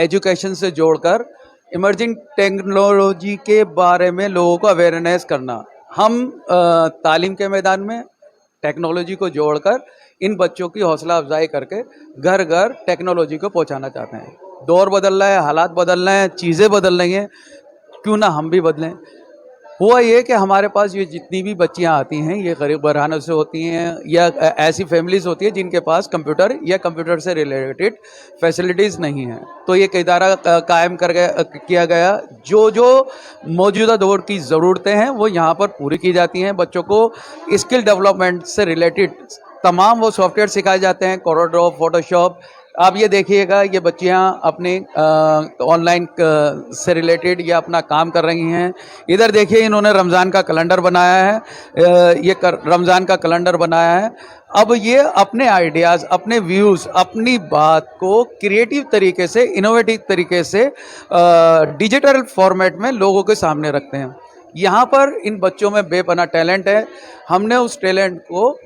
Education से जोड़कर emerging technology के बारे में लोगों को अवेयरनेस करना। हम तालीम के मैदान में टेक्नोलॉजी को जोड़कर इन बच्चों की हौसला अफजाई करके घर घर टेक्नोलॉजी को पहुंचाना चाहते हैं। दौर बदल रहा है, हालात बदल रहे हैं, चीज़ें बदल रही हैं, क्यों ना हम भी बदलें। हुआ ये कि हमारे पास ये जितनी भी बच्चियां आती हैं ये गरीब घरानों से होती हैं या ऐसी फैमिलीज होती है जिनके पास कंप्यूटर या कंप्यूटर से रिलेटेड फैसिलिटीज़ नहीं है। तो ये इदारा कायम किया गया। जो जो मौजूदा दौर की ज़रूरतें हैं वो यहाँ पर पूरी की जाती हैं। बच्चों को स्किल डेवलपमेंट से रिलेटेड तमाम वो सॉफ्टवेयर सिखाए जाते हैं, कोरोड्रॉ, फोटोशॉप। आप ये देखिएगा, ये बच्चियां अपने ऑनलाइन से रिलेटेड या अपना काम कर रही हैं। इधर देखिए, इन्होंने रमज़ान का कैलेंडर बनाया है, ये रमज़ान का कैलेंडर बनाया है। अब ये अपने आइडियाज़, अपने व्यूज़, अपनी बात को क्रिएटिव तरीके से, इनोवेटिव तरीके से डिजिटल फॉर्मेट में लोगों के सामने रखते हैं। यहाँ पर इन बच्चों में बेपनाह टैलेंट है। हमने उस टैलेंट को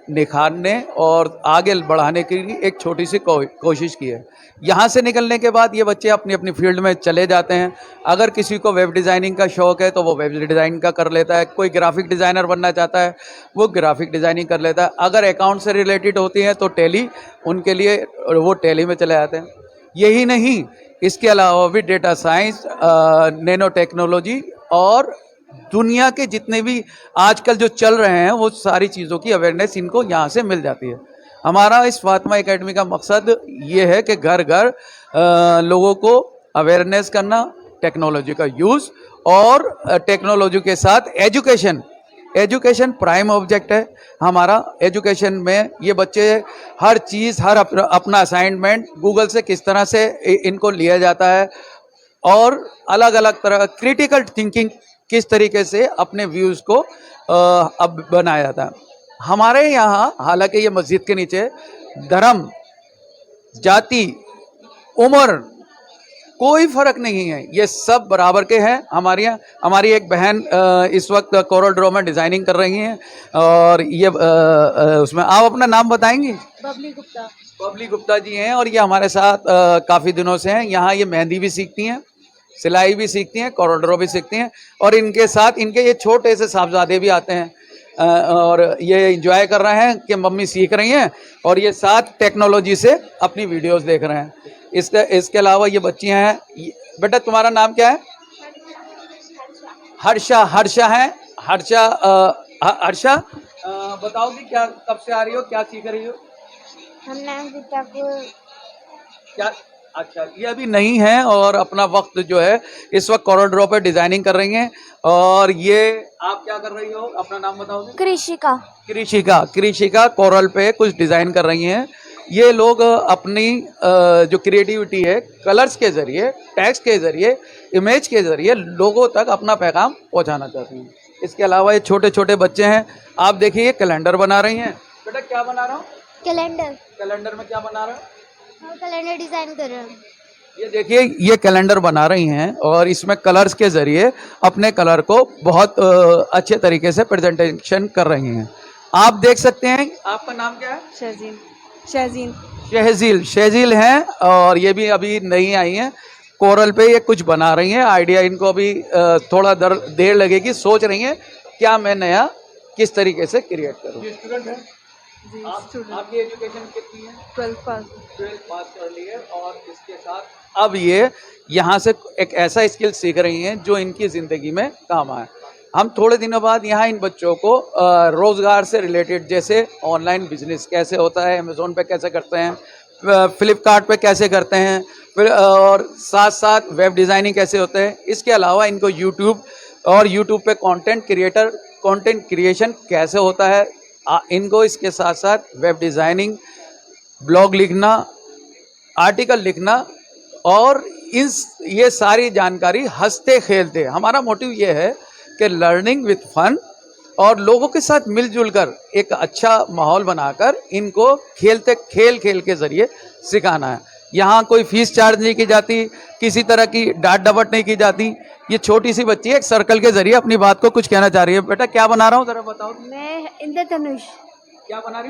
निखारने और आगे बढ़ाने के लिए एक छोटी सी कोशिश की है। यहाँ से निकलने के बाद ये बच्चे अपनी अपनी फील्ड में चले जाते हैं। अगर किसी को वेब डिज़ाइनिंग का शौक़ है तो वो वेब डिज़ाइनिंग का कर लेता है, कोई ग्राफिक डिज़ाइनर बनना चाहता है वो ग्राफिक डिज़ाइनिंग कर लेता है। अगर अकाउंट से रिलेटेड होती है तो टैली, उनके लिए वो टैली में चले जाते हैं। यही नहीं, इसके अलावा भी डेटा साइंस, नैनो टेक्नोलॉजी और दुनिया के जितने भी आजकल जो चल रहे हैं वो सारी चीज़ों की अवेयरनेस इनको यहाँ से मिल जाती है। हमारा इस फातिमा एकेडमी का मकसद ये है कि घर घर लोगों को अवेयरनेस करना, टेक्नोलॉजी का यूज़ और टेक्नोलॉजी के साथ एजुकेशन प्राइम ऑब्जेक्ट है हमारा। एजुकेशन में ये बच्चे हर चीज़, हर अपना असाइनमेंट गूगल से किस तरह से इनको लिया जाता है और अलग अलग तरह क्रिटिकल थिंकिंग किस तरीके से अपने व्यूज़ को अब बनाया जाता है। हमारे यहाँ हालांकि ये मस्जिद के नीचे धर्म, जाति, उम्र कोई फ़र्क नहीं है, ये सब बराबर के हैं। हमारी एक बहन इस वक्त कोरोड्रॉ में डिज़ाइनिंग कर रही हैं और ये उसमें आप अपना नाम बताएंगी? बबली गुप्ता जी हैं और ये हमारे साथ काफ़ी दिनों से हैं। यहाँ ये मेहंदी भी सीखती हैं, सिलाई भी सीखती हैं, कोरोड्रॉ भी सीखती हैं और इनके साथ इनके ये छोटे से साहबजादे भी आते हैं और ये एंजॉय कर रहे हैं कि मम्मी सीख रही हैं और ये साथ टेक्नोलॉजी से अपनी वीडियोस देख रहे हैं। इसके अलावा ये बच्चियां हैं। बेटा तुम्हारा नाम क्या है? हर्षा है। हर्षा बताओगी क्या, कब से आ रही हो, क्या सीख रही हो? क्या? अच्छा, ये अभी नहीं है और अपना वक्त जो है इस वक्त कोरोड्रॉ पे डिजाइनिंग कर रही हैं। और ये आप क्या कर रही हो, अपना नाम बताओगे? कृषिका कोरल पे कुछ डिजाइन कर रही हैं। ये लोग अपनी जो क्रिएटिविटी है कलर्स के जरिए, टेक्स्ट के जरिए, इमेज के जरिए लोगों तक अपना पैगाम पहुंचाना चाहती हैं। इसके अलावा ये छोटे छोटे बच्चे हैं। आप देखिए, ये कैलेंडर बना रही हैं। बेटा क्या बना रहा हूँ? कैलेंडर में क्या बना रहा हूँ? कैलेंडर डिजाइन कर रहे हैं। ये देखिए, ये कैलेंडर बना रही हैं और इसमें कलर्स के जरिए अपने कलर को बहुत अच्छे तरीके से प्रेजेंटेशन कर रही हैं। आप देख सकते हैं। आपका नाम क्या है? शहजील हैं और ये भी अभी नई आई हैं। कोरल पे ये कुछ बना रही हैं। आइडिया इनको अभी थोड़ा देर लगेगी, सोच रही हैं क्या मैं नया किस तरीके से क्रिएट करूँ। स्टूडेंट है आपकी एजुकेशन कितनी है? 12th पास कर ली है और इसके साथ अब ये यहाँ से एक ऐसा स्किल सीख रही हैं जो इनकी ज़िंदगी में काम आए। हम थोड़े दिनों बाद यहाँ इन बच्चों को रोज़गार से रिलेटेड, जैसे ऑनलाइन बिजनेस कैसे होता है, अमेज़ोन पे कैसे करते हैं, फ्लिपकार्ट पे कैसे करते हैं, फिर और साथ साथ वेब डिज़ाइनिंग कैसे होते हैं। इसके अलावा इनको यूट्यूब पे कंटेंट क्रिएशन कैसे होता है, इनको इसके साथ साथ वेब डिज़ाइनिंग, ब्लॉग लिखना, आर्टिकल लिखना और ये सारी जानकारी हंसते खेलते। हमारा मोटिव ये है कि लर्निंग विथ फन और लोगों के साथ मिलजुल कर एक अच्छा माहौल बनाकर इनको खेल के ज़रिए सिखाना है। यहाँ कोई फीस चार्ज नहीं की जाती, किसी तरह की डांट डपट नहीं की जाती। ये छोटी सी बच्ची एक सर्कल के जरिए अपनी बात को कुछ कहना चाह रही है। बेटा क्या बना रहा हूँ, जरा बताओ। मैं इंद्रधनुष। क्या बना रही?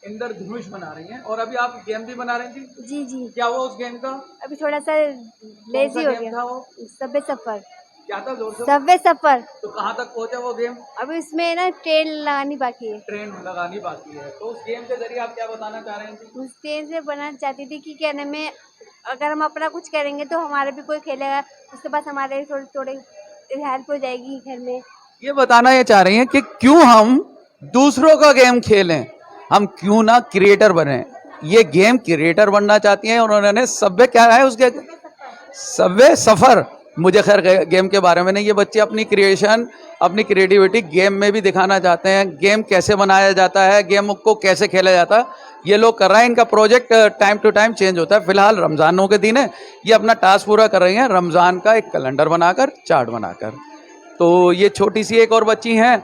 इंद्रधनुष बना रही हैं और अभी आप गेम भी बना रही थी। जी जी। क्या हुआ उस गेम का? अभी थोड़ा सा लेजी हो गेम था गया। वो? सबवे सफर। क्या था जोर से? सबवे सफर। तो कहाँ तक पहुंचा वो गेम? अभी इसमें ना ट्रेन लगानी बाकी है। ट्रेन लगानी बाकी है। तो उस गेम के जरिए आप क्या बताना चाह रही थी? उस ट्रेन से बनाना चाहती थी कि कहने में अगर हम अपना कुछ करेंगे तो हमारे भी कोई खेलेगा, उसके बाद हमारे थोड़े थोड़े हेल्प हो जाएगी घर में। ये बताना ये चाह रही हैं कि क्यों हम दूसरों का गेम खेलें, हम क्यों ना क्रिएटर बने। ये गेम क्रिएटर बनना चाहती हैं और उन्होंने सबवे क्या है उसके सबवे सफर। मुझे खैर गेम के बारे में नहीं, ये बच्चे अपनी क्रिएशन अपनी क्रिएटिविटी गेम में भी दिखाना चाहते हैं। गेम कैसे बनाया जाता है, गेम को कैसे खेला जाता है, ये लोग कर रहे हैं। इनका project time to time change होता है। फिलहाल रमजानों के दिन है, ये अपना टास्क पूरा कर रही हैं रमजान का एक कैलेंडर बनाकर, चार्ट बनाकर। तो ये छोटी सी एक और बच्ची हैं,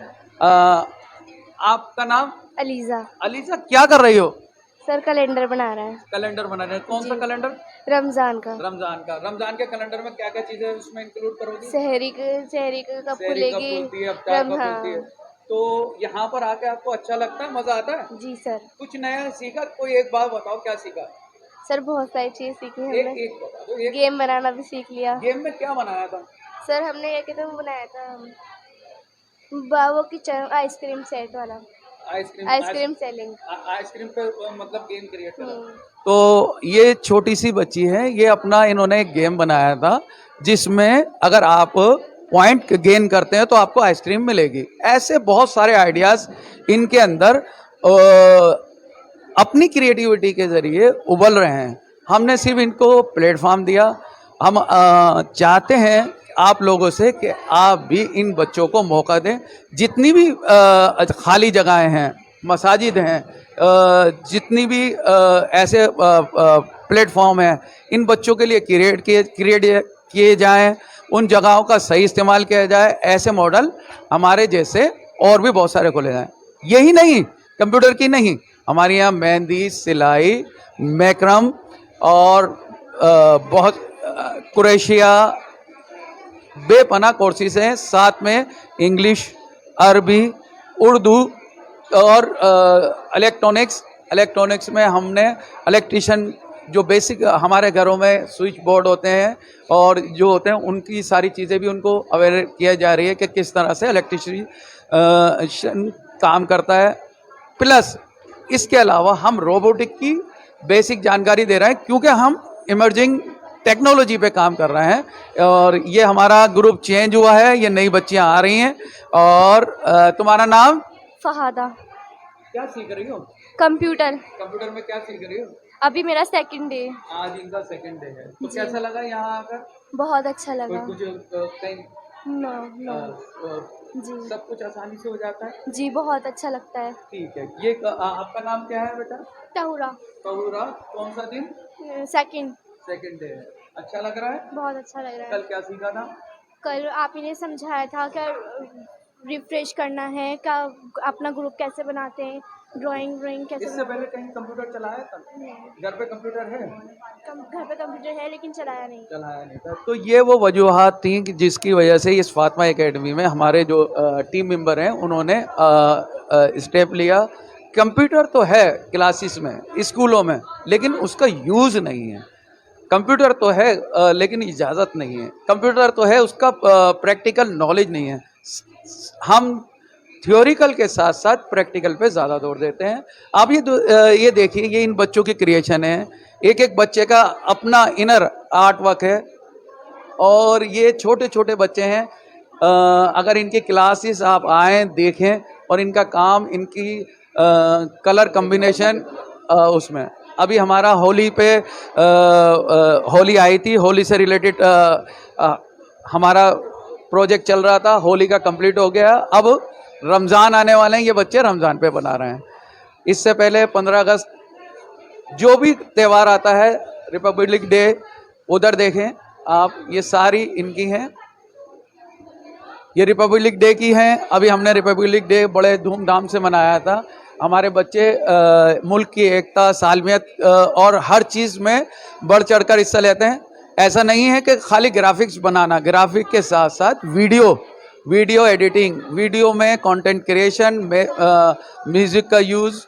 आपका नाम? अलीजा। अलीजा, क्या कर रही हो? सर कैलेंडर बना रहा है। कैलेंडर बना रहे हैं। कौन सा कैलेंडर? रमजान का। रमजान का। रमजान के कैलेंडर में क्या क्या चीजें उसमें इंक्लूड करोगी? शहरी का कब शहरी कब खुलेगी। खुलती है, अफ्तार कब खुलती है। तो यहाँ पर आके आपको अच्छा लगता है, मजा आता है? जी सर। कुछ नया सीखा? कोई एक बात बताओ, क्या सीखा? सर बहुत सारी चीज सीखी एक हमने। एक बता दो। एक गेम बनाना भी सीख लिया। गेम में क्या बनाया था? सर हमने एक तो बनाया था बाबू की आइसक्रीम सेट वाला। Ice cream selling. आइसक्रीम पे मतलब गेम क्रिएट करा। तो ये छोटी सी बच्ची है, ये अपना इन्होंने एक गेम बनाया था जिसमें अगर आप पॉइंट गेन करते हैं तो आपको आइसक्रीम मिलेगी। ऐसे बहुत सारे आइडियाज इनके अंदर अपनी क्रिएटिविटी के जरिए उबल रहे हैं। हमने सिर्फ इनको प्लेटफॉर्म दिया। हम चाहते हैं आप लोगों से कि आप भी इन बच्चों को मौका दें। जितनी भी खाली जगहें हैं, मसाजिद हैं, जितनी भी ऐसे प्लेटफॉर्म हैं, इन बच्चों के लिए क्रिएट किए जाएं, उन जगहों का सही इस्तेमाल किया जाए। ऐसे मॉडल हमारे जैसे और भी बहुत सारे खोले जाएं। यही नहीं, कंप्यूटर की नहीं, हमारे यहाँ मेहंदी, सिलाई, मैक्रम और बहुत कुरैशिया, बेपना कोर्सेज हैं। साथ में इंग्लिश, अरबी, उर्दू और इलेक्ट्रॉनिक्स में हमने इलेक्ट्रिशियन जो बेसिक हमारे घरों में स्विच बोर्ड होते हैं और जो होते हैं उनकी सारी चीज़ें भी उनको अवेयर किया जा रही है कि किस तरह से इलेक्ट्रिशियन काम करता है। प्लस इसके अलावा हम रोबोटिक की बेसिक जानकारी दे रहे हैं क्योंकि हम इमर्जिंग टेक्नोलॉजी पे काम कर रहे हैं। और ये हमारा ग्रुप चेंज हुआ है, ये नई बच्चियां आ रही हैं। और तुम्हारा नाम? फहादा। क्या सीख रही हो? कंप्यूटर। कंप्यूटर में क्या सीख रही हो? अभी मेरा सेकंड डे। आज इनका सेकंड डे है। तो कैसा लगा यहाँ आकर? बहुत अच्छा लगा। कुछ कहीं नो जी सब कुछ आसानी से हो जाता है? जी बहुत अच्छा लगता है। ठीक है। ये आपका नाम क्या है बेटा? तहुरा। तहुरा। कौन सा दिन? सेकंड डे है। अच्छा लग रहा है? बहुत अच्छा लग रहा है। कल क्या सीखा था? कल आप ही ने समझाया था क्या रिफ्रेश करना है, क्या अपना ग्रुप कैसे बनाते हैं, ड्राइंग कैसे। इससे पहले कहीं कंप्यूटर चलाया था? घर पे कंप्यूटर है? घर पे कंप्यूटर है लेकिन चलाया नहीं था। तो ये वो वजूहात थी कि जिसकी वजह से इस फातिमा एकेडमी में हमारे जो टीम मेंबर हैं उन्होंने स्टेप लिया। कंप्यूटर तो है क्लासेस में, स्कूलों में, लेकिन उसका यूज़ नहीं है। कंप्यूटर तो है लेकिन इजाज़त नहीं है। कंप्यूटर तो है, उसका प्रैक्टिकल नॉलेज नहीं है। हम थ्योरिकल के साथ साथ प्रैक्टिकल पे ज़्यादा जोर देते हैं। आप ये देखिए, ये इन बच्चों की क्रिएशन है। एक एक बच्चे का अपना इनर आर्ट वर्क है और ये छोटे छोटे बच्चे हैं। अगर इनकी क्लासेस आप आएँ देखें और इनका काम, इनकी कलर कम्बिनेशन उसमें अभी हमारा होली पे होली आई थी, होली से रिलेटेड हमारा प्रोजेक्ट चल रहा था, होली का कंप्लीट हो गया। अब रमज़ान आने वाले हैं, ये बच्चे रमज़ान पे बना रहे हैं। इससे पहले 15 अगस्त जो भी त्यौहार आता है, रिपब्लिक डे, उधर देखें आप, ये सारी इनकी हैं। ये रिपब्लिक डे की हैं। अभी हमने रिपब्लिक डे बड़े धूमधाम से मनाया था। हमारे बच्चे मुल्क की एकता, सालमियत और हर चीज़ में बढ़ चढ़कर हिस्सा लेते हैं। ऐसा नहीं है कि खाली ग्राफिक्स बनाना, ग्राफिक के साथ साथ वीडियो एडिटिंग, वीडियो में कंटेंट क्रिएशन में म्यूज़िक का यूज़,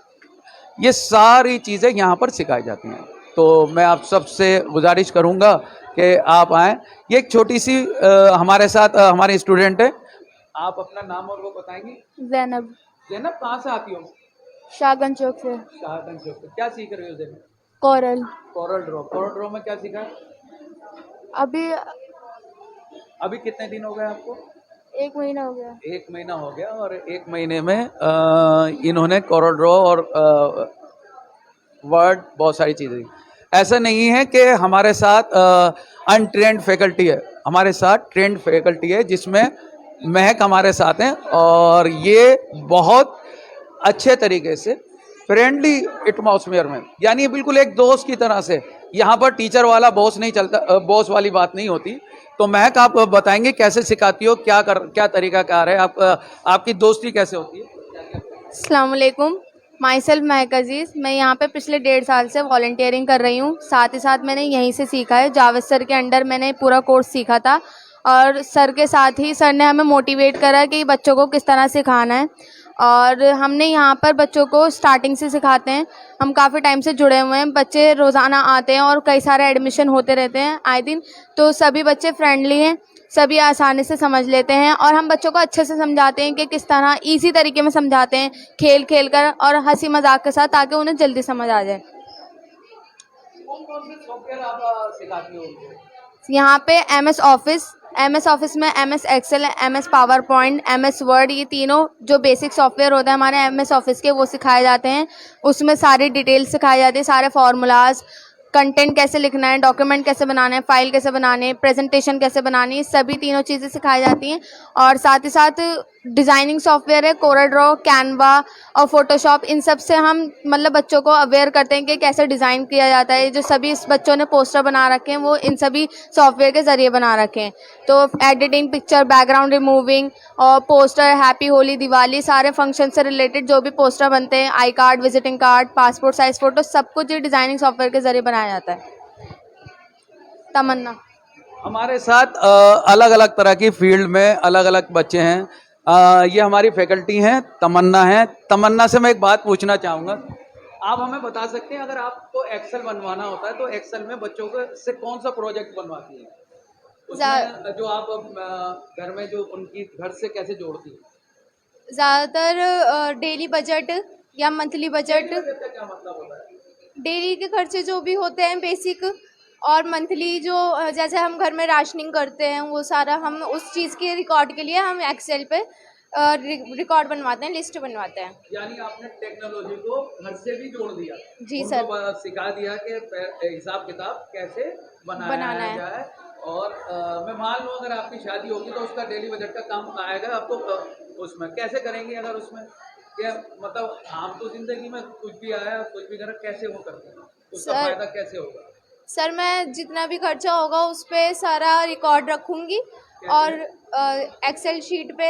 ये सारी चीज़ें यहाँ पर सिखाई जाती हैं। तो मैं आप सबसे गुजारिश करूँगा कि आप आएँ। ये एक छोटी सी हमारे साथ हमारे स्टूडेंट है। आप अपना नाम और वो बताएंगी? जैनब, ज़ैनब कहाँ से आती हो? शाहगंज चौक से। शाहगंज चौक से। क्या सीख रही हो ज़ैनब? कोरल। कोरल ड्रॉ में क्या सीखा? अभी अभी कितने दिन हो गए आपको? 1 महीना हो गया। 1 महीना हो गया और 1 महीने में इन्होंने कोरल ड्रॉ और वर्ड बहुत सारी चीज़ें। ऐसा नहीं है कि हमारे साथ अनट्रेंड फैकल्टी है, हमारे साथ ट्रेंड फैकल्टी है, जिसमें महक हमारे साथ हैं और ये बहुत अच्छे तरीके से फ्रेंडली एटमॉस्फेयर में, यानी बिल्कुल एक दोस्त की तरह से, यहाँ पर टीचर वाला बॉस नहीं चलता, बॉस वाली बात नहीं होती। तो महक आप बताएंगे कैसे सिखाती हो, क्या तरीका कार है, आपकी दोस्ती कैसे होती है? अस्सलाम वालेकुम, माई सेल्फ महक अजीज़। मैं यहाँ पे पिछले 1.5 साल से वॉलंटियरिंग कर रही हूँ। साथ ही साथ मैंने यहीं से सीखा है, जावेद सर के अंडर मैंने पूरा कोर्स सीखा था और सर के साथ ही सर ने हमें मोटिवेट करा कि बच्चों को किस तरह सिखाना है और हमने यहाँ पर बच्चों को स्टार्टिंग से सिखाते हैं। हम काफ़ी टाइम से जुड़े हुए हैं, बच्चे रोज़ाना आते हैं और कई सारे एडमिशन होते रहते हैं आए दिन। तो सभी बच्चे फ्रेंडली हैं, सभी आसानी से समझ लेते हैं और हम बच्चों को अच्छे से समझाते हैं कि किस तरह इजी तरीके में समझाते हैं, खेल खेल कर और हंसी मजाक के साथ, ताकि उन्हें जल्दी समझ आ जाए। कौन से सॉफ्टवेयर आप सिखाती हो उनको? यहाँ पे MS ऑफिस में MS excel, MS power point, MS word, ये तीनों जो बेसिक सॉफ्टवेयर होते हैं हमारे MS ऑफिस के, वो सिखाए जाते हैं। उसमें सारी डिटेल्स सिखाई जाती है, सारे फार्मूलाज, कंटेंट कैसे लिखना है, डॉक्यूमेंट कैसे बनाना है, फाइल कैसे बनाने, प्रेजेंटेशन कैसे बनानी है, सभी तीनों चीज़ें सिखाई जाती हैं। और साथ ही साथ डिज़ाइनिंग सॉफ्टवेयर है, कोरल ड्रॉ, कैनवा और फोटोशॉप, इन सब से हम मतलब बच्चों को अवेयर करते हैं कि कैसे डिज़ाइन किया जाता है। जो सभी इस बच्चों ने पोस्टर बना रखे हैं वो इन सभी सॉफ्टवेयर के ज़रिए बना रखे हैं। तो एडिटिंग, पिक्चर, बैकग्राउंड रिमूविंग और पोस्टर, हैप्पी होली, दिवाली, सारे फंक्शन से रिलेटेड जो भी पोस्टर बनते हैं, I card, visiting card, passport size photo, सब कुछ ये डिज़ाइनिंग सॉफ्टवेयर के ज़रिए बनाया जाता है। तमन्ना। हमारे साथ अलग अलग तरह की फील्ड में अलग अलग बच्चे हैं। ये हमारी फैकल्टी हैं, तमन्ना है। तमन्ना से मैं एक बात पूछना चाहूँगा, आप हमें बता सकते हैं अगर आपको एक्सेल बनवाना होता है तो एक्सेल में बच्चों को से कौन सा प्रोजेक्ट बनवाती है? उसमें जो आप घर में जो उनकी घर से कैसे जोड़ती है? ज़्यादातर डेली बजट या मंथली बजट, क्या मतलब होता है? डेली के खर्चे जो भी होते हैं बेसिक, और मंथली जो जैसे हम घर में राशनिंग करते हैं वो सारा हम उस चीज़ के रिकॉर्ड के लिए हम एक्सेल पे रिकॉर्ड बनवाते हैं, लिस्ट बनवाते हैं। यानी आपने टेक्नोलॉजी को घर से भी जोड़ दिया। जी उनको सर। सिखा दिया कि हिसाब किताब कैसे बनाना है। जाए। और मैं मान लूँ अगर आपकी शादी होगी तो उसका डेली बजट का काम आएगा आपको। उसमें कैसे करेंगे अगर उसमें क्या मतलब आम तो जिंदगी में कुछ भी आया कुछ भी करा, कैसे वो करते हैं, उसका फायदा कैसे होगा? सर मैं जितना भी खर्चा होगा उस पर सारा रिकॉर्ड रखूँगी और एक्सेल शीट पे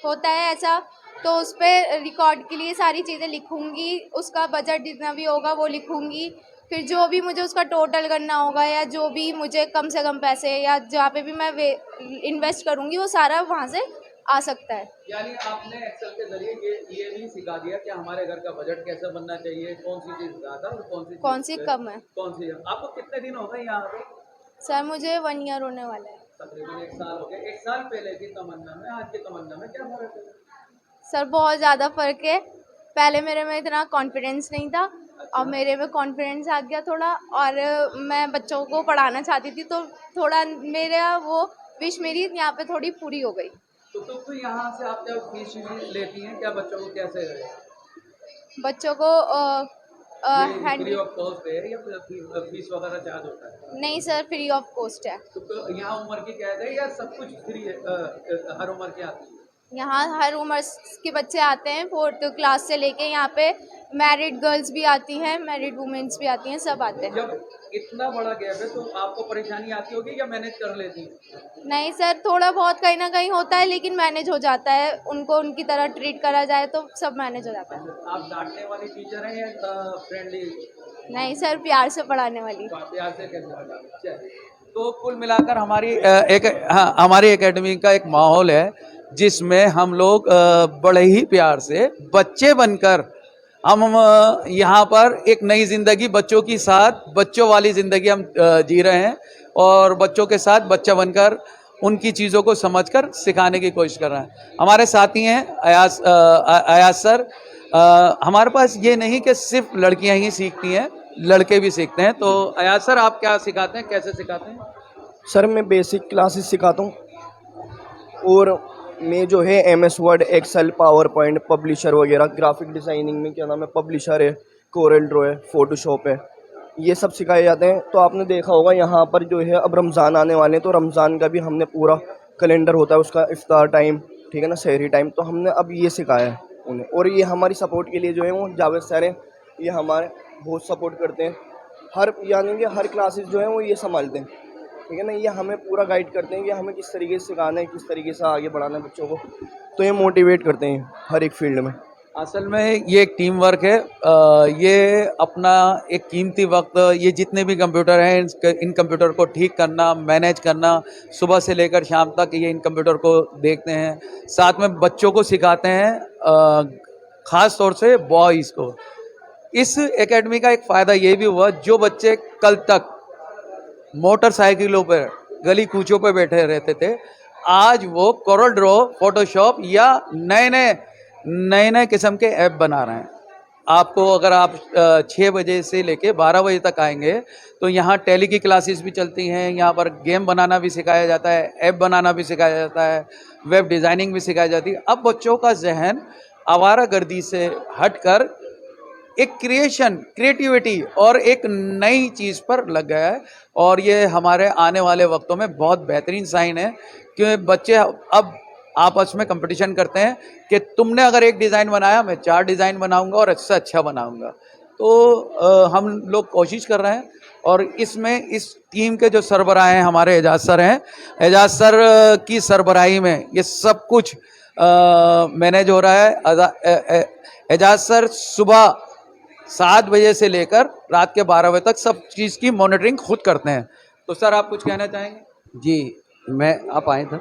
होता है ऐसा, तो उस पर रिकॉर्ड के लिए सारी चीज़ें लिखूँगी, उसका बजट जितना भी होगा वो लिखूँगी। फिर जो भी मुझे उसका टोटल करना होगा या जो भी मुझे कम से कम पैसे या जहाँ पे भी मैं इन्वेस्ट करूँगी वो सारा वहाँ से आ सकता है। यानी आपने एक्सेल के जरिए ये भी सिखा दिया कि हमारे घर का बजट कैसे बनना चाहिए, कौन सी चीज़ ज़्यादा और कौन सी कम है। कौन सी। आपको कितने दिन हो गए यहाँ पे? सर मुझे 1 ईयर होने वाला है। तकरीबन 1 साल हो गया। 1 साल पहले की तमन्ना में आज की तमन्ना में क्या फर्क है? सर बहुत ज़्यादा फ़र्क है। पहले मेरे में इतना कॉन्फिडेंस नहीं था और मेरे में कॉन्फिडेंस आ गया थोड़ा, और मैं बच्चों को पढ़ाना चाहती थी तो थोड़ा मेरा वो विश मेरी यहाँ पे थोड़ी पूरी हो गई। तो यहाँ से आप क्या फीस लेती हैं, क्या बच्चों को कैसे बच्चों को फ्री ऑफ कॉस्ट है या फीस वगैरह चार्ज होता है? नहीं सर, फ्री ऑफ कॉस्ट है। तो यहाँ उम्र की कैद है या सब कुछ फ्री है? हर उम्र की आती है? यहाँ हर उम्र के बच्चे आते हैं, 4th क्लास से लेके यहाँ पे मैरिड गर्ल्स भी आती हैं, मैरिड वुमेन्स भी आती हैं, सब आते हैं। जब इतना बड़ा गैप है तो आपको परेशानी आती होगी या मैनेज कर लेती हैं? नहीं सर, थोड़ा बहुत कहीं ना कहीं होता है लेकिन मैनेज हो जाता है। उनको उनकी तरह ट्रीट करा जाए तो सब मैनेज हो जाता है। आप डांटने वाली टीचर हैं या फ्रेंडली? नहीं सर, प्यार से पढ़ाने वाली। प्यार से कैसे? तो कुल मिलाकर हमारी एकेडमी का एक माहौल है जिसमें हम लोग बड़े ही प्यार से बच्चे बनकर हम यहाँ पर एक नई जिंदगी बच्चों की साथ बच्चों वाली जिंदगी हम जी रहे हैं और बच्चों के साथ बच्चा बनकर उनकी चीज़ों को समझकर सिखाने की कोशिश कर रहे हैं। हमारे साथी हैं अयाज सर। हमारे पास ये नहीं कि सिर्फ लड़कियां ही सीखती हैं, लड़के भी सीखते हैं। तो अयाज सर, आप क्या सिखाते हैं, कैसे सिखाते हैं? सर मैं बेसिक क्लासेस सिखाता हूँ और मैं जो है MS word, excel, power point, publisher वगैरह, ग्राफिक डिज़ाइनिंग में क्या नाम है, पब्लिशर है, कोरल ड्रॉ है, फोटोशॉप है, ये सब सिखाए जाते हैं। तो आपने देखा होगा यहाँ पर जो है अब रमज़ान आने वाले हैं, तो रमज़ान का भी हमने पूरा कैलेंडर होता है उसका, इफ्तार टाइम, ठीक है ना, सहरी टाइम, तो हमने अब ये सिखाया है उन्हें। और ये हमारी सपोर्ट के लिए जो है वो जावेद सर हैं, ये हमारे बहुत सपोर्ट करते हैं। हर यानी कि हर क्लासेस जो है वो ये संभालते हैं, ठीक है ना। ये हमें पूरा गाइड करते हैं कि हमें किस तरीके से सिखाना है, किस तरीके से आगे बढ़ाना है बच्चों को, तो ये मोटिवेट करते हैं हर एक फील्ड में। असल में ये एक टीम वर्क है। ये अपना एक कीमती वक्त, ये जितने भी कंप्यूटर हैं इन कंप्यूटर को ठीक करना, मैनेज करना, सुबह से लेकर शाम तक ये इन कंप्यूटर को देखते हैं, साथ में बच्चों को सिखाते हैं, ख़ास तौर से बॉयज़ को। इस एकेडमी का एक फ़ायदा ये भी हुआ, जो बच्चे कल तक मोटरसाइकिलों पर गली कूचों पर बैठे रहते थे, आज वो कोरल ड्रॉ, फोटोशॉप या नए नए किस्म के ऐप बना रहे हैं। आपको अगर आप 6 बजे से लेके 12 बजे तक आएंगे तो यहाँ टैली की क्लासेस भी चलती हैं, यहाँ पर गेम बनाना भी सिखाया जाता है, ऐप बनाना भी सिखाया जाता है, वेब डिज़ाइनिंग भी सिखाई जाती है। अब बच्चों का जहन आवारागर्दी से हटकर एक क्रिएटिविटी और एक नई चीज़ पर लग गया है, और ये हमारे आने वाले वक्तों में बहुत बेहतरीन साइन है कि बच्चे अब आपस में कंपटीशन करते हैं कि तुमने अगर एक डिज़ाइन बनाया, मैं 4 डिज़ाइन बनाऊंगा और अच्छा अच्छा बनाऊंगा। तो हम लोग कोशिश कर रहे हैं, और इसमें इस टीम के जो सरबराह हैं हमारे एजाज सर हैं, एजाज सर की सरबराही में ये सब कुछ मैनेज हो रहा है। एजाज सर सुबह 7 बजे से लेकर रात के 12 बजे तक सब चीज़ की मॉनिटरिंग खुद करते हैं। तो सर, आप कुछ कहना चाहेंगे? जी, मैं आप आए थे।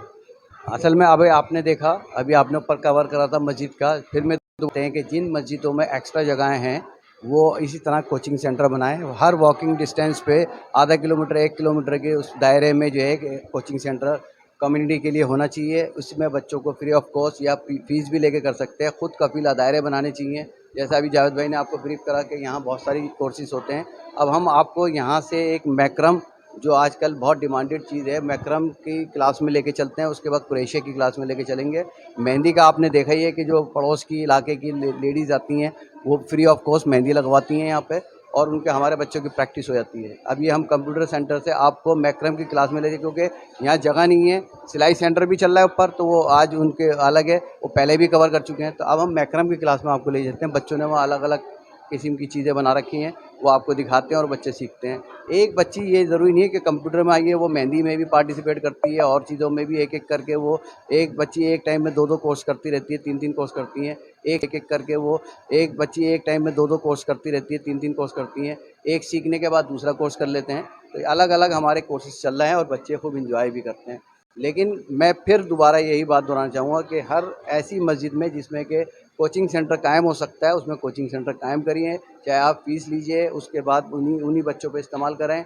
असल में अभी आपने देखा, अभी आपने ऊपर कवर करा था मस्जिद का, फिर मैं बोलते हैं कि जिन मस्जिदों में एक्स्ट्रा जगहें हैं वो इसी तरह कोचिंग सेंटर बनाएं। हर वॉकिंग डिस्टेंस पे आधा किलोमीटर 1 किलोमीटर के उस दायरे में जो है कोचिंग सेंटर कम्युनिटी के लिए होना चाहिए। उसमें बच्चों को फ्री ऑफ कॉस्ट या फीस भी लेके कर सकते हैं। ख़ुद कफीला दायरे बनाने चाहिए। जैसा अभी जावेद भाई ने आपको ब्रीफ करा कि यहाँ बहुत सारी कोर्सेज होते हैं। अब हम आपको यहाँ से एक मैक्रम, जो आजकल बहुत डिमांडेड चीज़ है, मैक्रम की क्लास में लेके चलते हैं। उसके बाद क्रोशिया की क्लास में लेके चलेंगे। मेहंदी का आपने देखा ही है कि जो पड़ोस की इलाके की लेडीज़ आती हैं वो फ्री ऑफ कॉस्ट मेहंदी लगवाती हैं यहाँ पे, और उनके हमारे बच्चों की प्रैक्टिस हो जाती है। अब ये हम कंप्यूटर सेंटर से आपको मैक्रम की क्लास में ले जाए, क्योंकि यहाँ जगह नहीं है। सिलाई सेंटर भी चल रहा है ऊपर, तो वो आज उनके अलग है, वो पहले भी कवर कर चुके हैं। तो अब हम मैक्रम की क्लास में आपको ले जाते हैं। बच्चों ने वहाँ अलग अलग किस्म की चीज़ें बना रखी हैं, वो आपको दिखाते हैं और बच्चे सीखते हैं। एक बच्ची ये ज़रूरी नहीं है कि कंप्यूटर में आई है वो मेहंदी में भी पार्टिसिपेट करती है, और चीज़ों में भी एक एक करके वो एक बच्ची एक टाइम में 2-2 कोर्स करती रहती है, 3-3 कोर्स करती हैं। एक एक करके वो एक बच्ची एक टाइम में 2-2 कोर्स करती रहती है, 3-3 कोर्स करती हैं। एक सीखने के बाद दूसरा कोर्स कर लेते हैं। तो अलग अलग हमारे कोर्सेज चल रहे हैं और बच्चे खूब इंजॉय भी करते हैं। लेकिन मैं फिर दोबारा यही बात दोहराना चाहूँगा कि हर ऐसी मस्जिद में जिसमें कि कोचिंग सेंटर कायम हो सकता है, उसमें कोचिंग सेंटर कायम करिए। चाहे आप फ़ीस लीजिए, उसके बाद उन्हीं बच्चों पे इस्तेमाल करें।